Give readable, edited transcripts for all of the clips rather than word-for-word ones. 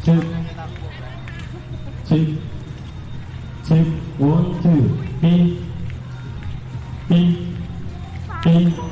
check check check 1 2 beep beep beep.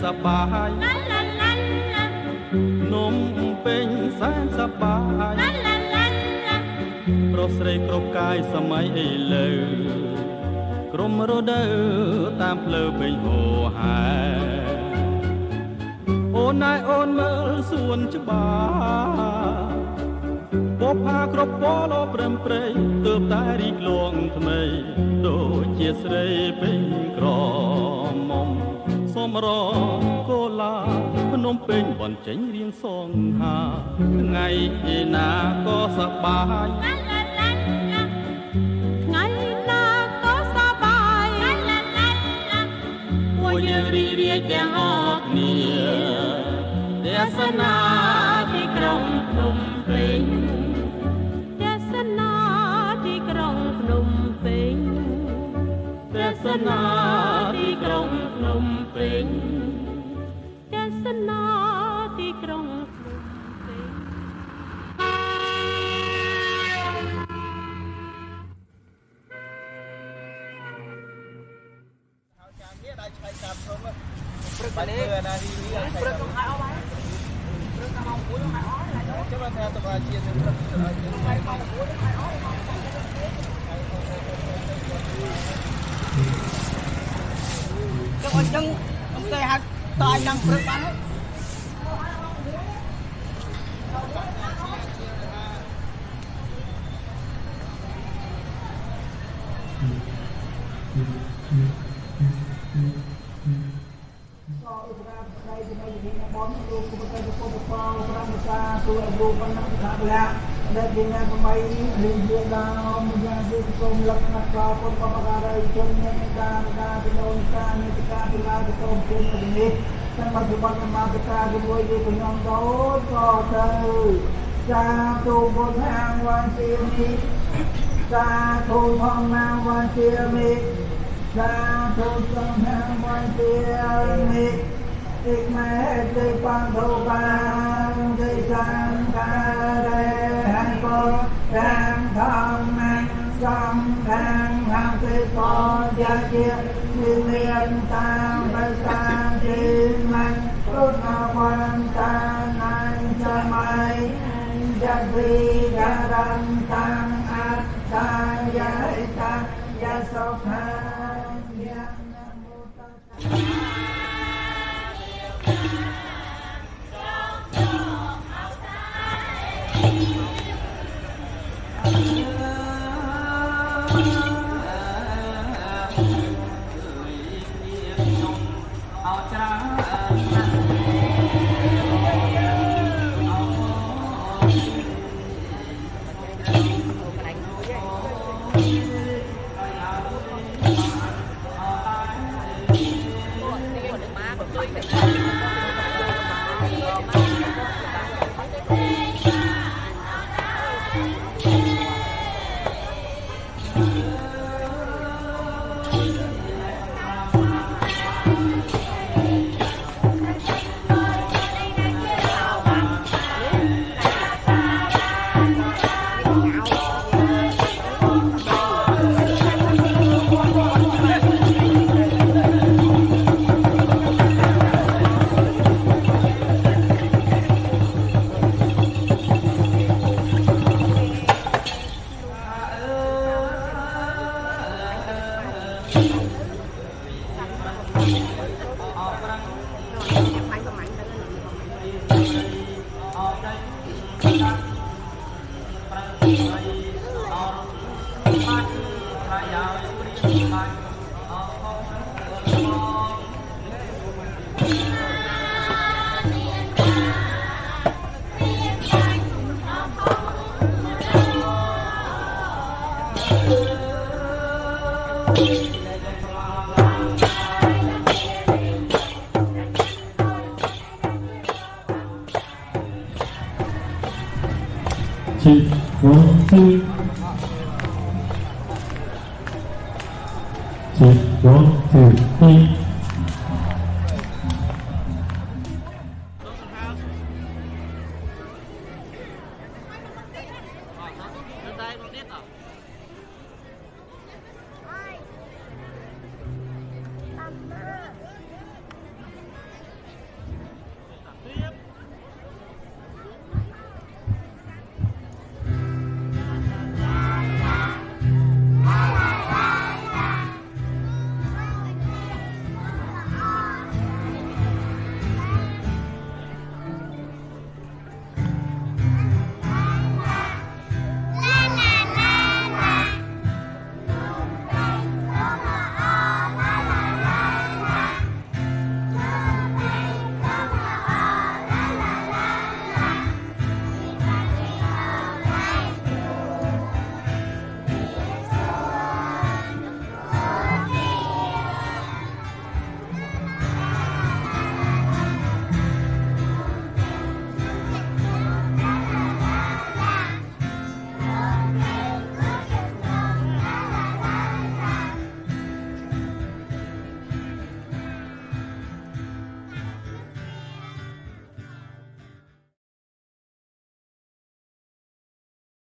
สบายนมเป็นแสนสบายโปรดស្រីគ្រប់កាយសម័យឥឡូវក្រុមរដូវតាមផ្លូវពេញហូរហែអូនណែអូនមើលសួនច្បារពផាគ្រប់ពណ៌លោព្រឹមព្រៃទើបតែរីកលងថ្មីដូចជាស្រីពេញក្រមុំសូមរងកូឡាភ្នំពេញបន់ចេញរៀងសងហាថ្ងៃណាក៏សប្បាយថ្ងៃណាក៏សប្បាយពួកយើងរីករាយទាំងអស់គ្នាទេសនាទីក្រុងភ្នំពេញទេសនាទីក្រុងភ្នំពេញទេសនាទីក្រុងភ្នំពេញទេសនាទីក្រុងភ្នំពេញនេះដល់ឆ្លៃតាមព្រំព្រឹកបានេះណារីព្រឹកក្នុងហៅអស់ហើយព្រឹកតាមអង្គមួយហៅអស់ហើយចាំថាតើជាព្រឹកទៅឲ្យយើងហៅអង្គមួយហៅអស់ចឹងអញ្ចឹងតែហៅតើយ៉ាងព្រឹកបានហើយដែលជាអ្នកសម័យរៀនរៀនដល់មួយយ៉ាងគឺសូមលក្ខណៈកោពុទ្ធបរិយារជនអ្នកដាពីដូនតានេតិកាពីឡាយទៅជើងនេះទាំងបច្ចុប្បន្នមកពិការជាមួយvớiខ្ញុំដូចក៏ទៅសាធុបុទ្ធាវ៉ាជាមិសាធុផងណាវ៉ាជាមិសាធុសង្ឃវ៉ាជាមិอีกแม้ได้ฟังทุกการได้สังการได้หันโกแทงทองนั้นสองแทงทางที่ก่อนจะเกี่ยวที่เรียนตามไปตามที่มันรุ่นเอาวันตาในสมัยจะดีจะดังตังอัตตายะตายะสกหายะนะโมตัสสะCheck, 1, 2. Check, 1, 2, 3.